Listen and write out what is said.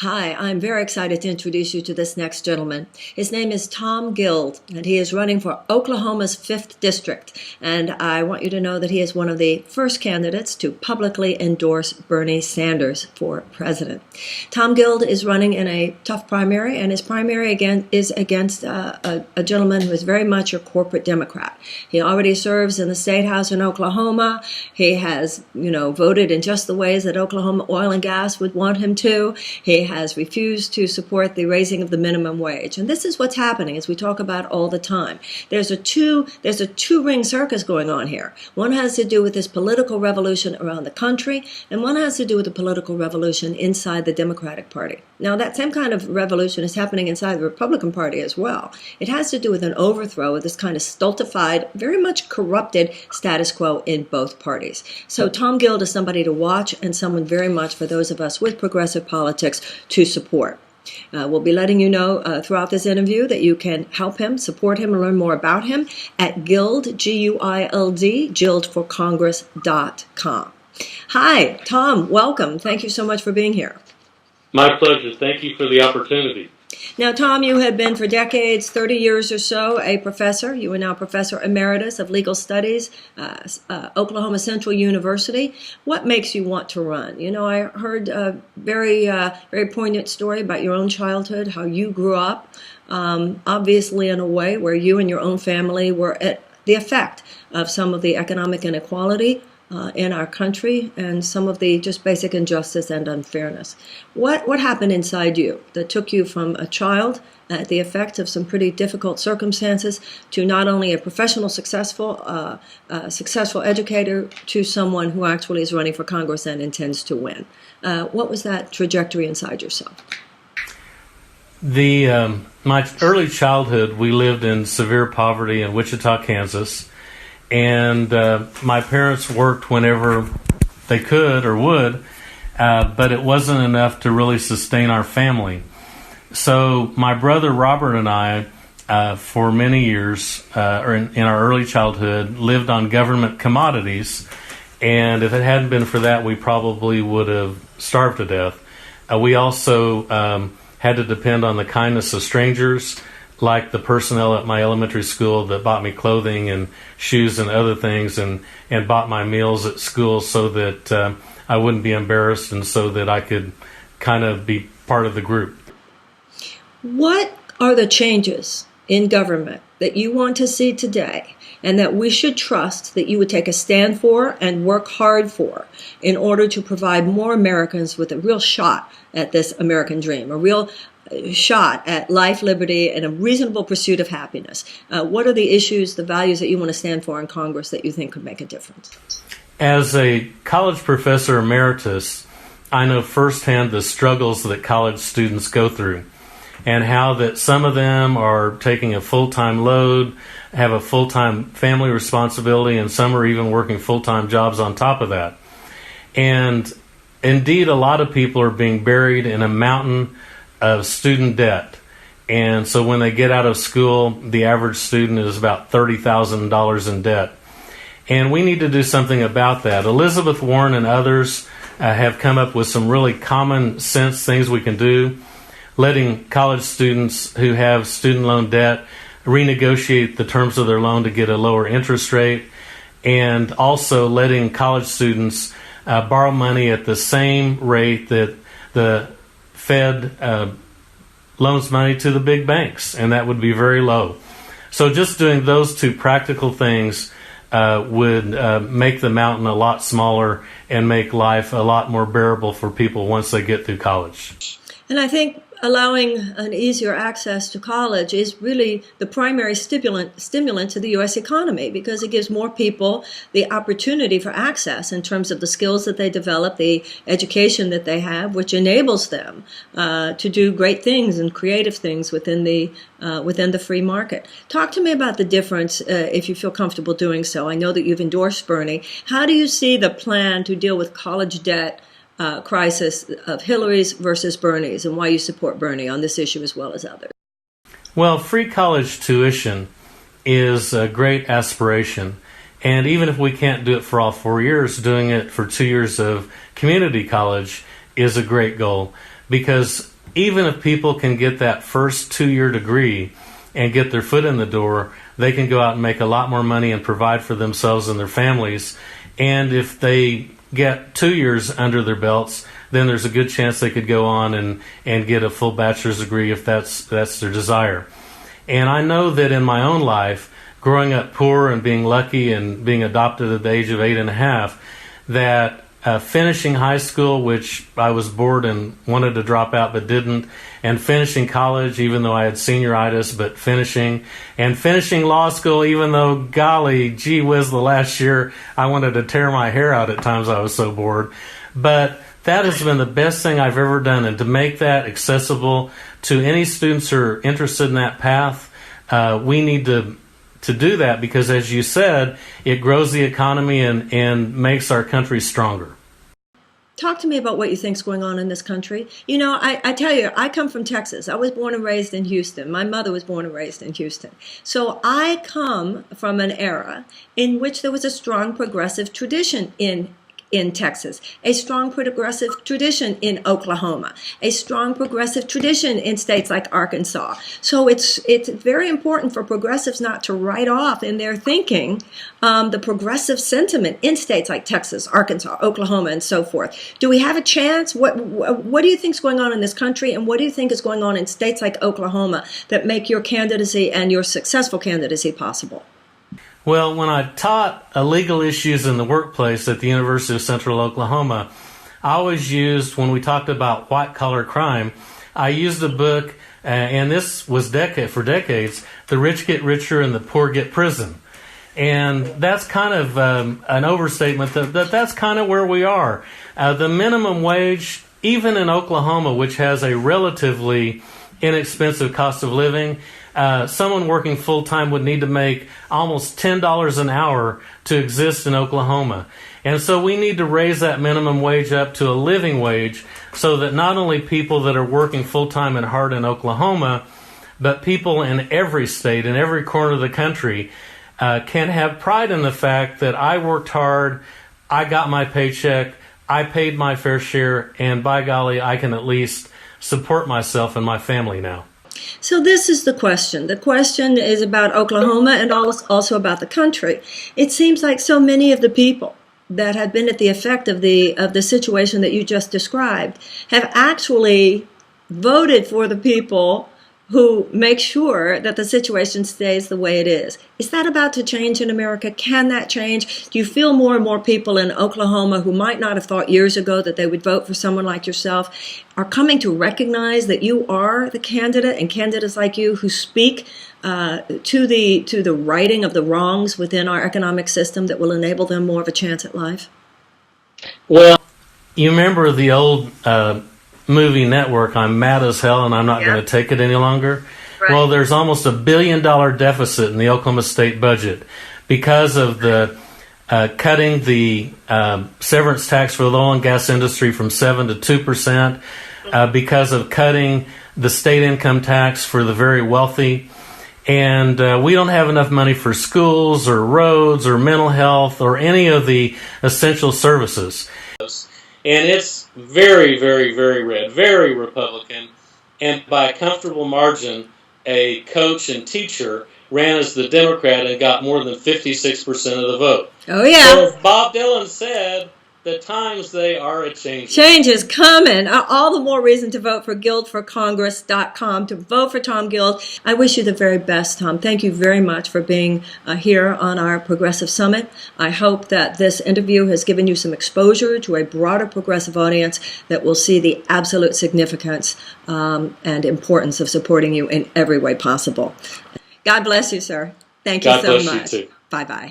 Hi, I'm very excited to introduce you to this next gentleman. His name is Tom Guild, and he is running for Oklahoma's 5th District. And I want you to know that he is one of the first candidates to publicly endorse Bernie Sanders for president. Tom Guild is running in a tough primary, and his primary is against a gentleman who is very much a corporate Democrat. He already serves in the State House in Oklahoma. He has, voted in just the ways that Oklahoma Oil and Gas would want him to. He has refused to support the raising of the minimum wage. And this is what's happening, as we talk about all the time. There's a two-ring circus going on here. One has to do with this political revolution around the country, and one has to do with the political revolution inside the Democratic Party. Now, that same kind of revolution is happening inside the Republican Party as well. It has to do with an overthrow of this kind of stultified, very much corrupted status quo in both parties. So Tom Guild is somebody to watch, and someone very much for those of us with progressive politics to support. We'll be letting you know throughout this interview that you can help him, support him, and learn more about him at Guild, G-U-I-L-D, guildforcongress.com. Hi, Tom, welcome. Thank you so much for being here. My pleasure. Thank you for the opportunity. Now, Tom, you have been for decades, 30 years or so, a professor. You are now Professor Emeritus of Legal Studies, Oklahoma Central University. What makes you want to run? I heard a very poignant story about your own childhood, how you grew up, obviously in a way where you and your own family were at the effect of some of the economic inequality in our country and some of the just basic injustice and unfairness. What happened inside you that took you from a child at the effect of some pretty difficult circumstances to not only a professional successful educator to someone who actually is running for Congress and intends to win? What was that trajectory inside yourself? My early childhood, we lived in severe poverty in Wichita, Kansas. And my parents worked whenever they could or would, but it wasn't enough to really sustain our family. So my brother Robert and I, for many years, or in our early childhood, lived on government commodities. And if it hadn't been for that, we probably would have starved to death. We also had to depend on the kindness of strangers, like the personnel at my elementary school that bought me clothing and shoes and other things and bought my meals at school so that I wouldn't be embarrassed and so that I could kind of be part of the group. What are the changes in government that you want to see today and that we should trust that you would take a stand for and work hard for in order to provide more Americans with a real shot at this American dream, a real shot at life, liberty, and a reasonable pursuit of happiness? What are the issues, the values that you want to stand for in Congress that you think could make a difference? As a college professor emeritus, I know firsthand the struggles that college students go through and how that some of them are taking a full-time load, have a full-time family responsibility, and some are even working full-time jobs on top of that. And indeed, a lot of people are being buried in a mountain of student debt. And so when they get out of school, the average student is about $30,000 in debt. And we need to do something about that. Elizabeth Warren and others have come up with some really common sense things we can do, letting college students who have student loan debt renegotiate the terms of their loan to get a lower interest rate, and also letting college students borrow money at the same rate that the Fed loans money to the big banks, and that would be very low. So just doing those two practical things would make the mountain a lot smaller and make life a lot more bearable for people once they get through college. And I think allowing an easier access to college is really the primary stimulant to the U.S. economy, because it gives more people the opportunity for access in terms of the skills that they develop, the education that they have, which enables them to do great things and creative things within the free market. Talk to me about the difference, if you feel comfortable doing so. I know that you've endorsed Bernie. How do you see the plan to deal with college debt crisis of Hillary's versus Bernie's, and why you support Bernie on this issue as well as others? Well, free college tuition is a great aspiration. And even if we can't do it for all 4 years, doing it for 2 years of community college is a great goal. because even if people can get that first 2-year degree and get their foot in the door, they can go out and make a lot more money and provide for themselves and their families. And if they get 2 years under their belts, then there's a good chance they could go on and get a full bachelor's degree if that's their desire. And I know that in my own life, growing up poor and being lucky and being adopted at the age of 8.5, that finishing high school, which I was bored and wanted to drop out but didn't, and finishing college even though I had senioritis but finishing, and finishing law school even though, golly, gee whiz, the last year I wanted to tear my hair out at times, I was so bored. But that has been the best thing I've ever done, and to make that accessible to any students who are interested in that path, we need to do that, because as you said, it grows the economy and makes our country stronger. Talk to me about what you think is going on in this country. You know, I tell you, I come from Texas. I was born and raised in Houston. My mother was born and raised in Houston. So I come from an era in which there was a strong progressive tradition in Texas, a strong progressive tradition in Oklahoma, a strong progressive tradition in states like Arkansas. So it's very important for progressives not to write off in their thinking the progressive sentiment in states like Texas, Arkansas, Oklahoma, and so forth. Do we have a chance? What do you think is going on in this country, and what do you think is going on in states like Oklahoma that make your candidacy and your successful candidacy possible? Well, when I taught legal issues in the workplace at the University of Central Oklahoma, I always used, when we talked about white-collar crime, I used a book, and this was for decades, The Rich Get Richer and the Poor Get Prison. And that's kind of an overstatement that's kind of where we are. The minimum wage, even in Oklahoma, which has a relatively inexpensive cost of living, someone working full-time would need to make almost $10 an hour to exist in Oklahoma. And so we need to raise that minimum wage up to a living wage so that not only people that are working full-time and hard in Oklahoma, but people in every state, in every corner of the country, can have pride in the fact that I worked hard, I got my paycheck, I paid my fair share, and by golly, I can at least support myself and my family now. So this is the question. The question is about Oklahoma and also about the country. It seems like so many of the people that had been at the effect of the situation that you just described have actually voted for the people who make sure that the situation stays the way it is. Is that about to change in America? Can that change? Do you feel more and more people in Oklahoma who might not have thought years ago that they would vote for someone like yourself are coming to recognize that you are the candidate, and candidates like you who speak to the righting of the wrongs within our economic system that will enable them more of a chance at life? Well, you remember the old movie Network, I'm Mad as Hell and I'm not going to take it any longer? Right. Well, there's almost $1 billion deficit in the Oklahoma State budget because of the cutting the severance tax for the oil and gas industry from 7% to 2%, because of cutting the state income tax for the very wealthy. And we don't have enough money for schools or roads or mental health or any of the essential services. And it's very, very, very red, very Republican. And by a comfortable margin, a coach and teacher ran as the Democrat and got more than 56% of the vote. Oh, yeah. So as Bob Dylan said, the times they are a-changing. Change is coming. All the more reason to vote for guildforcongress.com, to vote for Tom Guild. I wish you the very best, Tom. Thank you very much for being here on our Progressive Summit. I hope that this interview has given you some exposure to a broader progressive audience that will see the absolute significance and importance of supporting you in every way possible. God bless you, sir. Thank you so much. God bless you, too. Bye-bye.